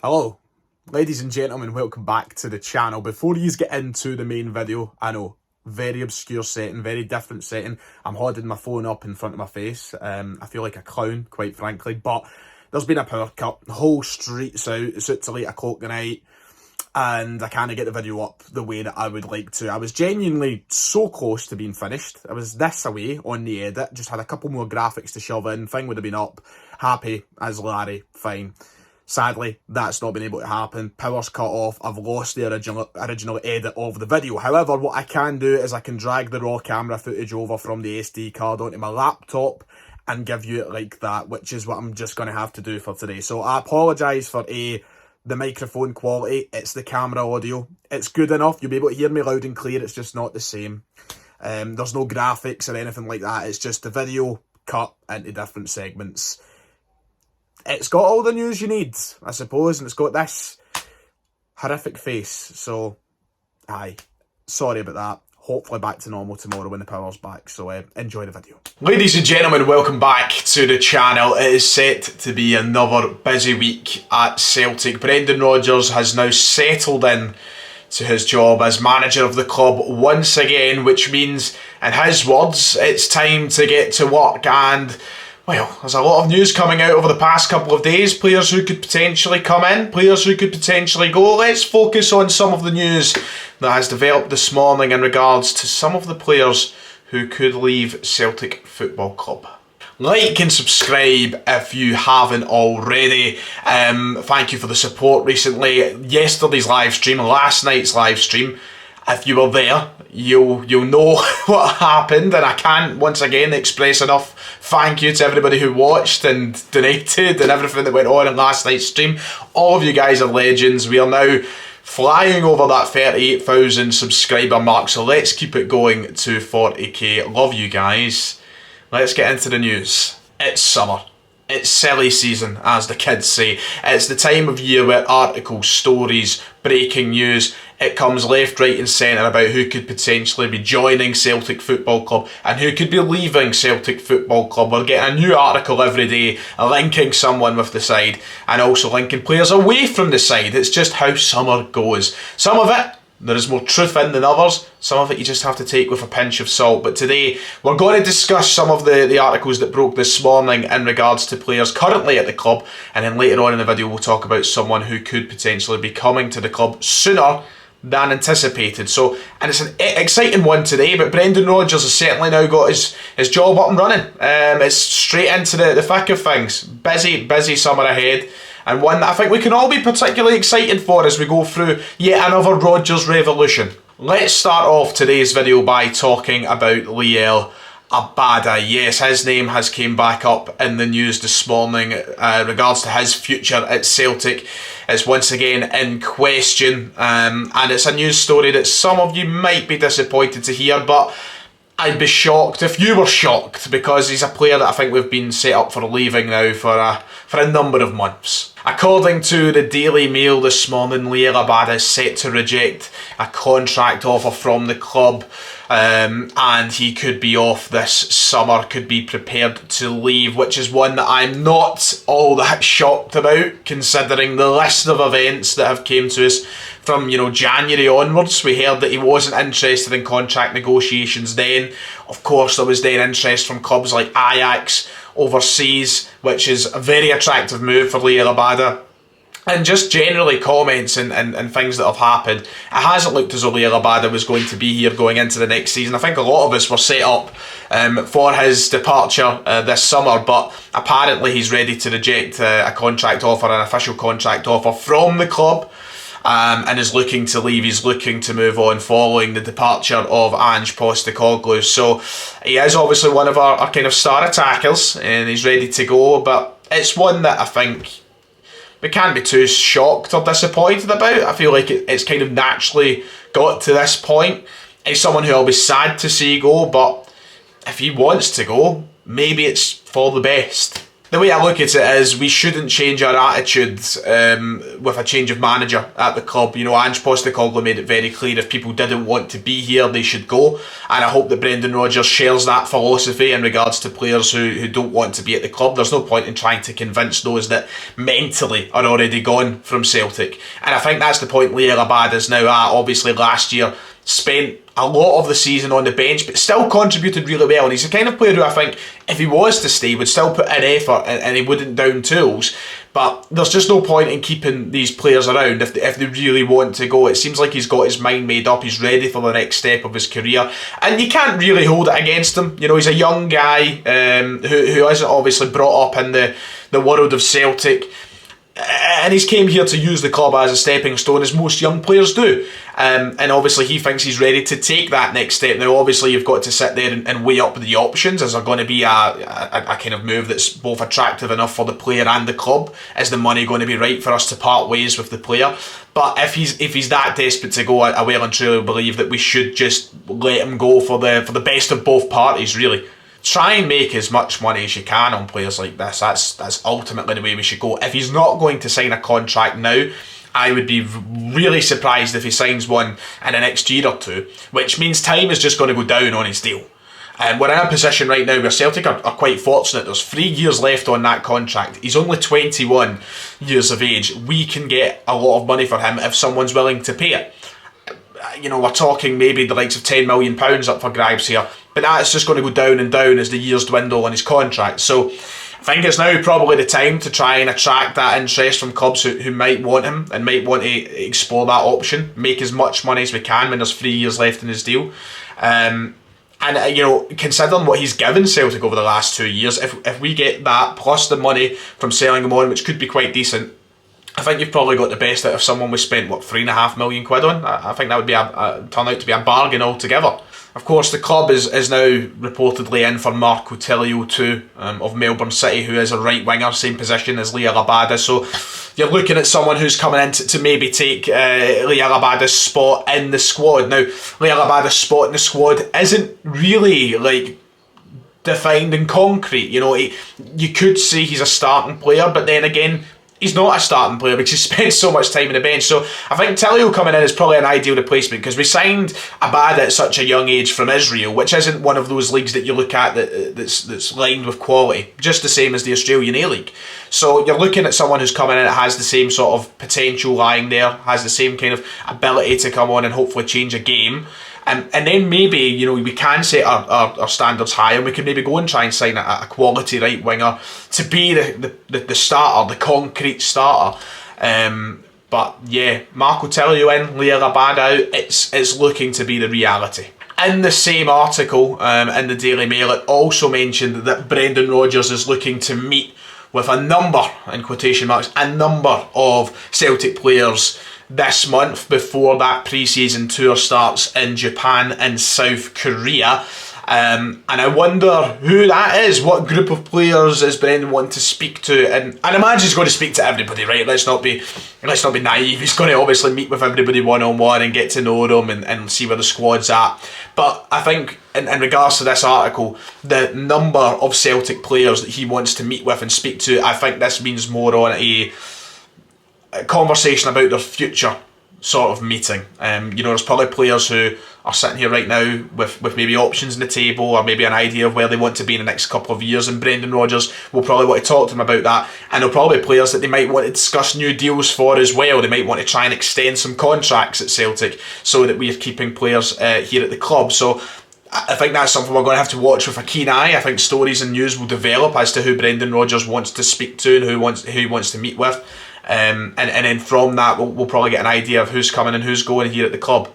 Hello, ladies and gentlemen, welcome back to the channel. Before you get into the main video, I know, very obscure setting, very different setting. I'm holding my phone up in front of my face. I feel like a clown, quite frankly, but there's been a power cut. The whole street's out. It's out till 8 o'clock tonight, and I can't get the video up the way that I would like to. I was genuinely so close to being finished. I was this away on the edit, just had a couple more graphics to shove in. Thing would have been up. Happy as Larry, fine. Sadly, that's not been able to happen. Power's cut off. I've lost the original edit of the video. However, what I can do is I can drag the raw camera footage over from the SD card onto my laptop and give you it like that, which is what I'm just going to have to do for today. So I apologise for the microphone quality. It's the camera audio. It's good enough. You'll be able to hear me loud and clear. It's just not the same. There's no graphics or anything like that. It's just the video cut into different segments. It's got all the news you need, I suppose, and it's got this horrific face, so, aye, sorry about that. Hopefully back to normal tomorrow when the power's back, so enjoy the video. Ladies and gentlemen, welcome back to the channel. It is set to be another busy week at Celtic. Brendan Rodgers has now settled in to his job as manager of the club once again, which means, in his words, it's time to get to work. And well, there's a lot of news coming out over the past couple of days. Players who could potentially come in, players who could potentially go. Let's focus on some of the news that has developed this morning in regards to some of the players who could leave Celtic Football Club. Like and subscribe if you haven't already. Thank you for the support recently. Yesterday's live stream, last night's live stream. If you were there, you'll know what happened, and I can't once again express enough thank you to everybody who watched and donated and everything that went on in last night's stream. All of you guys are legends. We are now flying over that 38,000 subscriber mark, so let's keep it going to 40k. Love you guys. Let's get into the news. It's summer. It's silly season, as the kids say. It's the time of year where articles, stories, breaking news, it comes left, right and centre about who could potentially be joining Celtic Football Club and who could be leaving Celtic Football Club. We're getting a new article every day linking someone with the side and also linking players away from the side. It's just how summer goes. Some of it, there is more truth in than others. Some of it you just have to take with a pinch of salt. But today, we're going to discuss some of the articles that broke this morning in regards to players currently at the club. And then later on in the video, we'll talk about someone who could potentially be coming to the club sooner than anticipated. So, and it's an exciting one today, but Brendan Rodgers has certainly now got his job up and running. It's straight into the thick of things. Busy summer ahead. And one that I think we can all be particularly excited for as we go through yet another Rodgers revolution. Let's start off today's video by talking about Abada. Yes, his name has came back up in the news this morning regards to his future at Celtic. It's once again in question, and it's a news story that some of you might be disappointed to hear, but I'd be shocked if you were shocked, because he's a player that I think we've been set up for leaving now for a number of months. According to the Daily Mail this morning, Abada is set to reject a contract offer from the club, and he could be off this summer, could be prepared to leave, which is one that I'm not all that shocked about, considering the list of events that have came to us from, January onwards. We heard that he wasn't interested in contract negotiations then. Of course, there was then interest from clubs like Ajax overseas, which is a very attractive move for Abada. And just generally comments and things that have happened, it hasn't looked as though Abada was going to be here going into the next season. I think a lot of us were set up for his departure this summer, but apparently he's ready to reject a contract offer, an official contract offer from the club. And is looking to leave. He's looking to move on following the departure of Ange Postecoglou. So he is obviously one of our kind of star attackers, and he's ready to go. But it's one that I think we can't be too shocked or disappointed about. I feel like it's kind of naturally got to this point. He's someone who I'll be sad to see go, but if he wants to go, maybe it's for the best. the way I look at it is we shouldn't change our attitudes with a change of manager at the club. You know, Ange Postecoglou made it very clear if people didn't want to be here, they should go. And I hope that Brendan Rodgers shares that philosophy in regards to players who don't want to be at the club. There's no point in trying to convince those that mentally are already gone from Celtic. And I think that's the point Lior Abada's now at. Obviously last year spent a lot of the season on the bench, but still contributed really well. And he's the kind of player who I think, if he was to stay, would still put in effort and he wouldn't down tools. But there's just no point in keeping these players around if they really want to go. It seems like he's got his mind made up. He's ready for the next step of his career. And you can't really hold it against him. You know, he's a young guy who isn't obviously brought up in the world of Celtic. And he's came here to use the club as a stepping stone, as most young players do. And obviously he thinks he's ready to take that next step. Now obviously you've got to sit there and weigh up the options. Is there going to be a kind of move that's both attractive enough for the player and the club? Is the money going to be right for us to part ways with the player? But if he's that desperate to go, I well and truly believe that we should just let him go for the best of both parties, really. Try and make as much money as you can on players like this. That's ultimately the way we should go. If he's not going to sign a contract now, I would be really surprised if he signs one in the next year or two, which means time is just going to go down on his deal. And we're in a position right now where Celtic are quite fortunate. There's 3 years left on that contract. He's only 21 years of age. We can get a lot of money for him if someone's willing to pay it. You know, we're talking maybe the likes of £10 million up for grabs here, but that's just going to go down and down as the years dwindle on his contract. So I think it's now probably the time to try and attract that interest from clubs who might want him and might want to explore that option, make as much money as we can when there's 3 years left in his deal. And you know, considering what he's given Celtic over the last 2 years, if we get that plus the money from selling him on, which could be quite decent, I think you've probably got the best out of someone we spent, what, £3.5 million on? I think that would be turn out to be a bargain altogether. Of course, the club is now reportedly in for Marco Tilio too, of Melbourne City, who is a right winger, same position as Lior Abada. So you're looking at someone who's coming in to maybe take Lior Abada's spot in the squad. Now, Lior Abada's spot in the squad isn't really like defined in concrete. You know, you could say he's a starting player, but then again, he's not a starting player because he spends so much time on the bench. So I think Tilio coming in is probably an ideal replacement, because we signed Abada at such a young age from Israel, which isn't one of those leagues that you look at that's lined with quality, just the same as the Australian A-League. So you're looking at someone who's coming in that has the same sort of potential lying there, has the same kind of ability to come on and hopefully change a game. And then maybe, you know, we can set our standards high, and we can maybe go and try and sign a quality right winger to be the starter, the concrete starter. But yeah, Marco Tilio in, Lior Abada out, it's looking to be the reality. In the same article in the Daily Mail, it also mentioned that Brendan Rodgers is looking to meet with a number, in quotation marks, a number of Celtic players this month before that pre-season tour starts in Japan and South Korea. And I wonder who that is. What group of players is Brendan wanting to speak to? And I imagine he's going to speak to everybody, right? Let's not be naive. He's going to obviously meet with everybody one-on-one and get to know them and see where the squad's at. But I think in regards to this article, the number of Celtic players that he wants to meet with and speak to, I think this means more on a conversation about their future sort of meeting. You know, there's probably players who are sitting here right now with maybe options on the table, or maybe an idea of where they want to be in the next couple of years, and Brendan Rodgers will probably want to talk to them about that. And there'll probably be players that they might want to discuss new deals for as well. They might want to try and extend some contracts at Celtic so that we're keeping players here at the club. So I think that's something we're going to have to watch with a keen eye. I think stories and news will develop as to who Brendan Rodgers wants to speak to and who he wants to meet with. And then from that we'll probably get an idea of who's coming and who's going here at the club.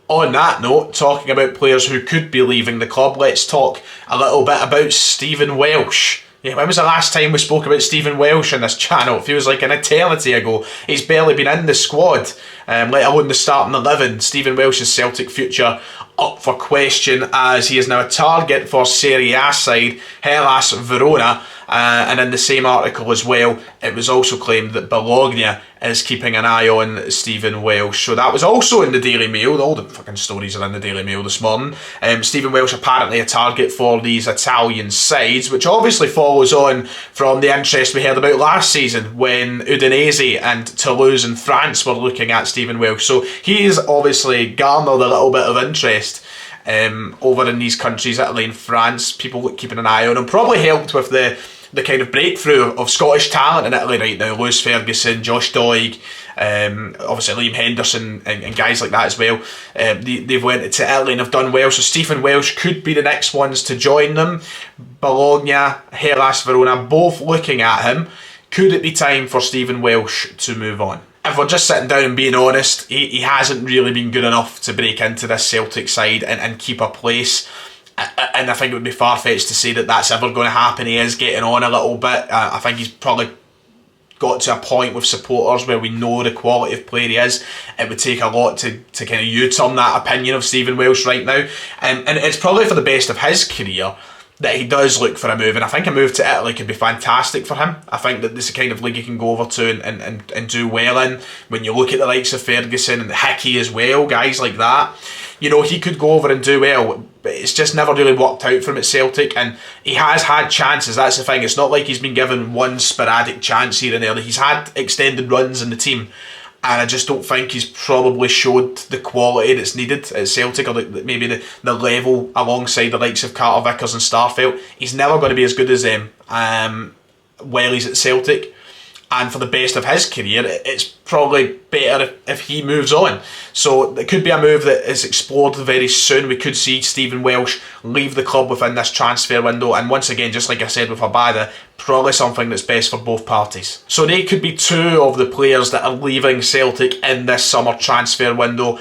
On that note, talking about players who could be leaving the club, let's talk a little bit about Stephen Welsh. Yeah, when was the last time we spoke about Stephen Welsh on this channel? It feels like an eternity ago. He's barely been in the squad, let alone the starting 11. Stephen Welsh's Celtic future up for question, as he is now a target for Serie A side Hellas Verona. And in the same article as well, it was also claimed that Bologna is keeping an eye on Stephen Welsh. So that was also in the Daily Mail. All the fucking stories are in the Daily Mail this morning. Stephen Welsh apparently a target for these Italian sides, which obviously follows on from the interest we heard about last season when Udinese and Toulouse in France were looking at Stephen Welsh. So he's obviously garnered a little bit of interest over in these countries, Italy and France. People keeping an eye on him. Probably helped with the kind of breakthrough of Scottish talent in Italy right now. Lewis Ferguson, Josh Doig, obviously Liam Henderson and guys like that as well. They've went to Italy and have done well. So Stephen Welsh could be the next ones to join them. Bologna, Hellas Verona, both looking at him. Could it be time for Stephen Welsh to move on? If we're just sitting down and being honest, he hasn't really been good enough to break into this Celtic side and keep a place. And I think it would be far-fetched to say that that's ever going to happen. He is getting on a little bit. I think he's probably got to a point with supporters where we know the quality of player he is. It would take a lot to kind of U-turn that opinion of Stephen Welsh right now. And it's probably for the best of his career that he does look for a move. And I think a move to Italy could be fantastic for him. I think that this is the kind of league he can go over to and do well in. When you look at the likes of Ferguson and Hickey as well, guys like that, you know, he could go over and do well. But it's just never really worked out for him at Celtic, and he has had chances. That's the thing. It's not like he's been given one sporadic chance here and there. He's had extended runs in the team, and I just don't think he's probably showed the quality that's needed at Celtic, or maybe the level alongside the likes of Carter Vickers and Starfelt. He's never going to be as good as them while he's at Celtic. And for the best of his career, it's probably better if he moves on. So it could be a move that is explored very soon. We could see Stephen Welsh leave the club within this transfer window. And once again, just like I said with Abada, probably something that's best for both parties. So they could be two of the players that are leaving Celtic in this summer transfer window.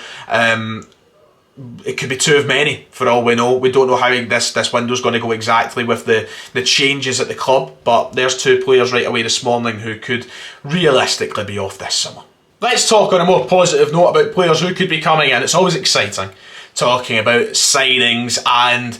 It could be two of many, for all we know. We don't know how this window's going to go exactly with the changes at the club, but there's two players right away this morning who could realistically be off this summer. Let's talk on a more positive note about players who could be coming in. It's always exciting talking about signings, and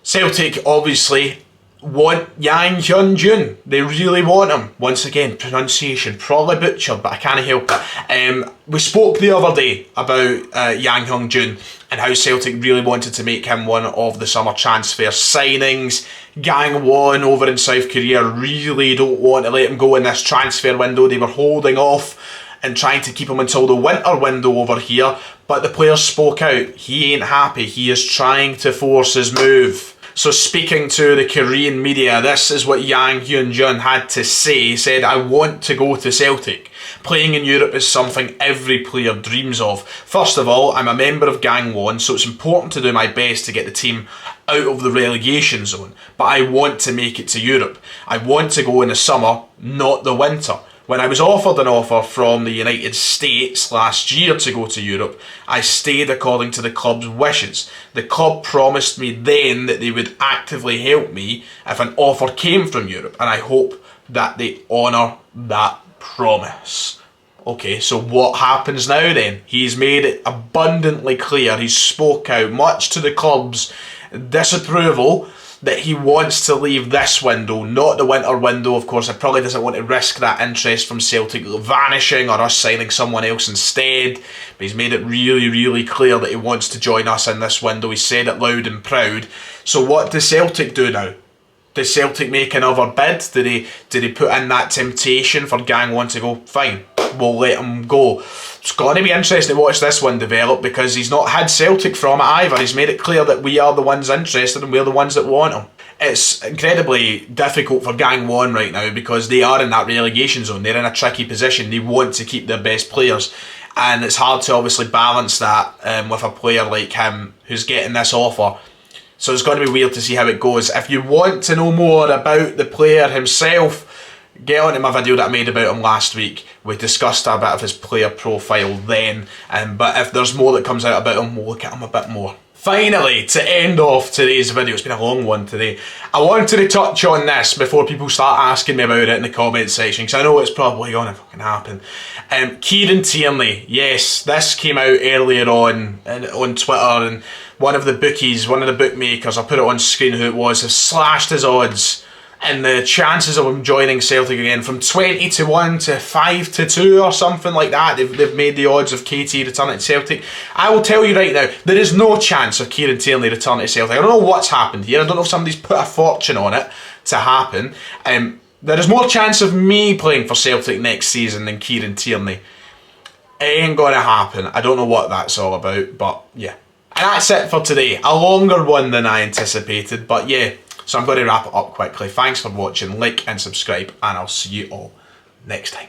Celtic obviously want Yang Hyun-jun. They really want him. Once again, pronunciation probably butchered, but I can't help it. We spoke the other day about Yang Hyun-jun and how Celtic really wanted to make him one of the summer transfer signings. Gangwon over in South Korea really don't want to let him go in this transfer window. They were holding off and trying to keep him until the winter window over here, but the players spoke out. He ain't happy. He is trying to force his move. So speaking to the Korean media, this is what Yang Hyun-jun had to say. He said, "I want to go to Celtic. Playing in Europe is something every player dreams of. First of all, I'm a member of Gangwon, so it's important to do my best to get the team out of the relegation zone. But I want to make it to Europe. I want to go in the summer, not the winter. When I was offered an offer from the United States last year to go to Europe, I stayed according to the club's wishes. The club promised me then that they would actively help me if an offer came from Europe, and I hope that they honour that promise." Okay, so what happens now then? He's made it abundantly clear, he's spoke out much to the club's disapproval, that he wants to leave this window, not the winter window. Of course, he probably doesn't want to risk that interest from Celtic vanishing or us signing someone else instead. But he's made it really, really clear that he wants to join us in this window. He said it loud and proud. So what does Celtic do now? Does Celtic make another bid? Did he put in that temptation for Gangwon to go, fine, we'll let him go? It's going to be interesting to watch this one develop, because he's not had Celtic from it either. He's made it clear that we are the ones interested and we're the ones that want him. It's incredibly difficult for Gangwon right now because they are in that relegation zone. They're in a tricky position. They want to keep their best players, and it's hard to obviously balance that with a player like him who's getting this offer. So it's going to be weird to see how it goes. If you want to know more about the player himself, get onto my video that I made about him last week. We discussed a bit of his player profile then, but if there's more that comes out about him, we'll look at him a bit more. Finally, to end off today's video, it's been a long one today, I wanted to touch on this before people start asking me about it in the comment section, because I know it's probably going to fucking happen. Kieran Tierney, yes, this came out earlier on Twitter, and one of the bookies, one of the bookmakers, I'll put it on screen who it was, has slashed his odds and the chances of him joining Celtic again from 20-1 to 5-2 or something like that. They've made the odds of KT returning to Celtic. I will tell you right now, there is no chance of Kieran Tierney returning to Celtic. I don't know what's happened here. I don't know if somebody's put a fortune on it to happen. There is more chance of me playing for Celtic next season than Kieran Tierney. It ain't gonna happen. I don't know what that's all about, but yeah. And that's it for today. A longer one than I anticipated, but yeah. So I'm going to wrap it up quickly. Thanks for watching, like and subscribe, and I'll see you all next time.